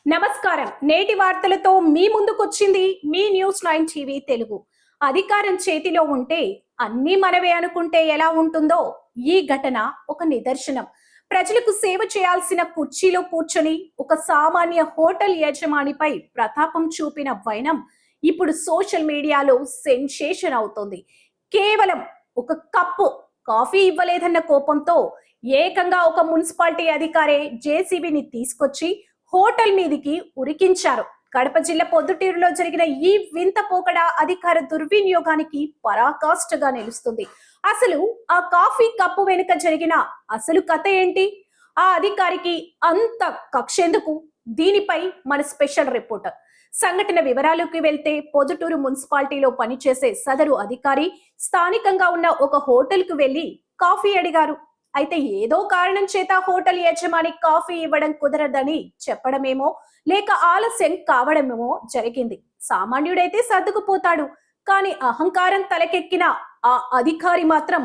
నమస్కారం. నేటి వార్తలతో మీ ముందుకొచ్చింది మీ న్యూస్ 9 టీవీ తెలుగు. అధికారం చేతిలో ఉంటే అన్నీ మనవే అనుకుంటే ఎలా ఉంటుందో ఈ ఘటన ఒక నిదర్శనం. ప్రజలకు సేవ చేయాల్సిన కుర్చీలో కూర్చొని ఒక సామాన్య హోటల్ యజమానిపై ప్రతాపం చూపిన వైనం ఇప్పుడు సోషల్ మీడియాలో సెన్సేషన్ అవుతోంది. కేవలం ఒక కప్పు కాఫీ ఇవ్వలేదన్న కోపంతో ఏకంగా ఒక మున్సిపాలిటీ అధికారే జేసీబీని తీసుకొచ్చి హోటల్ మీదికి ఉరికించారు. కడప జిల్లా పొద్దుటూరులో జరిగిన ఈ వింత పోకడ అధికార దుర్వినియోగానికి పరాకాష్ఠగా నిలుస్తుంది. అసలు ఆ కాఫీ కప్పు వెనుక జరిగిన అసలు కథ ఏంటి? ఆ అధికారికి అంత కక్షెందుకు? దీనిపై మన స్పెషల్ రిపోర్టర్. సంఘటన వివరాలకు వెళ్తే పొద్దుటూరు మున్సిపాలిటీలో పనిచేసే సదరు అధికారి స్థానికంగా ఉన్న ఒక హోటల్ కు వెళ్లి కాఫీ అడిగారు. అయితే ఏదో కారణం చేత హోటల్ యజమాని కాఫీ ఇవ్వడం కుదరదని చెప్పడమేమో లేక ఆలస్యం కావడమేమో జరిగింది. సామాన్యుడైతే సర్దుకుపోతాడు, కానీ అహంకారం తలకెక్కిన ఆ అధికారి మాత్రం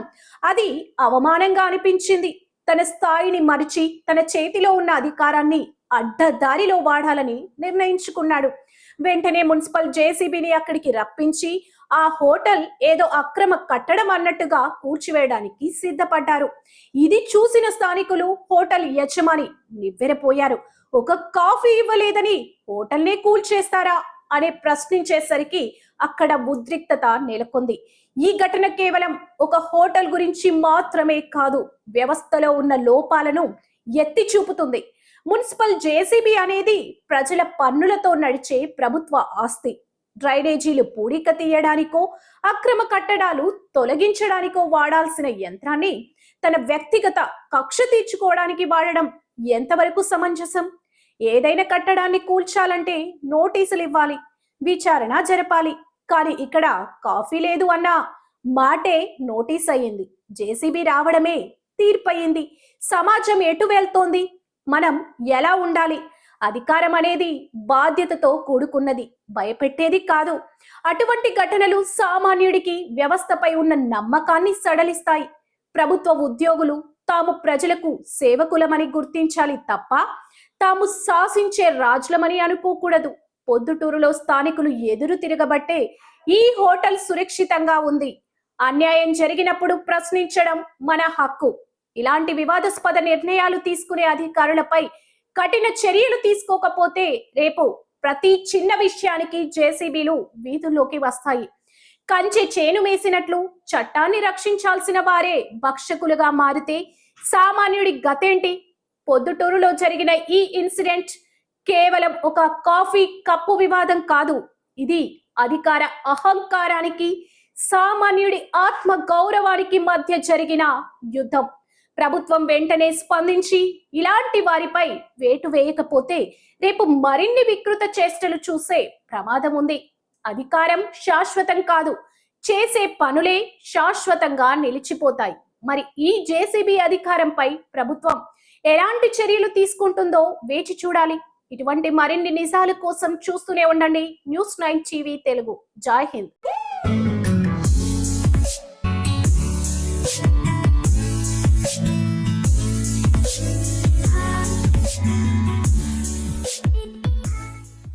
అది అవమానంగా అనిపించింది. తన స్థాయిని మరిచి తన చేతిలో ఉన్న అధికారాన్ని అడ్డదారిలో వాడాలని నిర్ణయించుకున్నాడు. వెంటనే మున్సిపల్ జేసీబీని అక్కడికి రప్పించి ఆ హోటల్ ఏదో అక్రమ కట్టడం అన్నట్టుగా కూల్చివేయడానికి సిద్ధపడ్డారు. ఇది చూసిన స్థానికులు హోటల్ యజమాని నివ్వెరపోయారు. ఒక కాఫీ ఇవ్వలేదని హోటల్నే కూల్చేస్తారా అనే ప్రశ్నించేసరికి అక్కడ ఉద్రిక్తత నెలకొంది. ఈ ఘటన కేవలం ఒక హోటల్ గురించి మాత్రమే కాదు, వ్యవస్థలో ఉన్న లోపాలను ఎత్తి చూపుతుంది. మున్సిపల్ జేసీబీ అనేది ప్రజల పన్నులతో నడిచే ప్రభుత్వ ఆస్తి. డ్రైనేజీలు పూడిక తీయడానికో అక్రమ కట్టడాలు తొలగించడానికో వాడాల్సిన యంత్రాన్ని తన వ్యక్తిగత కక్ష తీర్చుకోవడానికి వాడడం ఎంతవరకు సమంజసం? ఏదైనా కట్టడాన్ని కూల్చాలంటే నోటీసులు ఇవ్వాలి, విచారణ జరపాలి. కానీ ఇక్కడ కాఫీ లేదు అన్న మాటే నోటీస్ అయ్యింది, జేసీబీ రావడమే తీర్పయింది. సమాజం ఎటు వెళ్తోంది? మనం ఎలా ఉండాలి? అధికారం అనేది బాధ్యతతో కూడుకున్నది, భయపెట్టేది కాదు. అటువంటి ఘటనలు సామాన్యుడికి వ్యవస్థపై ఉన్న నమ్మకాన్ని సడలిస్తాయి. ప్రభుత్వ ఉద్యోగులు తాము ప్రజలకు సేవకులమని గుర్తించాలి తప్ప తాము శాసించే రాజులమని అనుకోకూడదు. పొద్దుటూరులో స్థానికులు ఎదురు తిరగబట్టే ఈ హోటల్ సురక్షితంగా ఉంది. అన్యాయం జరిగినప్పుడు ప్రశ్నించడం మన హక్కు. ఇలాంటి వివాదాస్పద నిర్ణయాలు తీసుకునే అధికారులపై కఠిన చర్యలు తీసుకోకపోతే రేపు ప్రతి చిన్న విషయానికి జేసీబీలు వీధుల్లోకి వస్తాయి. కంచె చేను మేసినట్లు చట్టాన్ని రక్షించాల్సిన వారే భక్షకులుగా మారితే సామాన్యుడి గతేంటి? పొద్దుటూరులో జరిగిన ఈ ఇన్సిడెంట్ కేవలం ఒక కాఫీ కప్పు వివాదం కాదు, ఇది అధికార అహంకారానికి సామాన్యుడి ఆత్మ గౌరవానికి మధ్య జరిగిన యుద్ధం. ప్రభుత్వం వెంటనే స్పందించి ఇలాంటి వారిపై వేటు వేయకపోతే రేపు మరిన్ని వికృత చేష్టలు చూసే ప్రమాదం ఉంది. అధికారం శాశ్వతం కాదు, చేసే పనులే శాశ్వతంగా నిలిచిపోతాయి. మరి ఈ జేసీబీ అధికారంపై ప్రభుత్వం ఎలాంటి చర్యలు తీసుకుంటుందో వేచి చూడాలి. ఇటువంటి మరిన్ని నిజాల కోసం చూస్తూనే ఉండండి న్యూస్ 9 టీవీ తెలుగు. జై హింద్.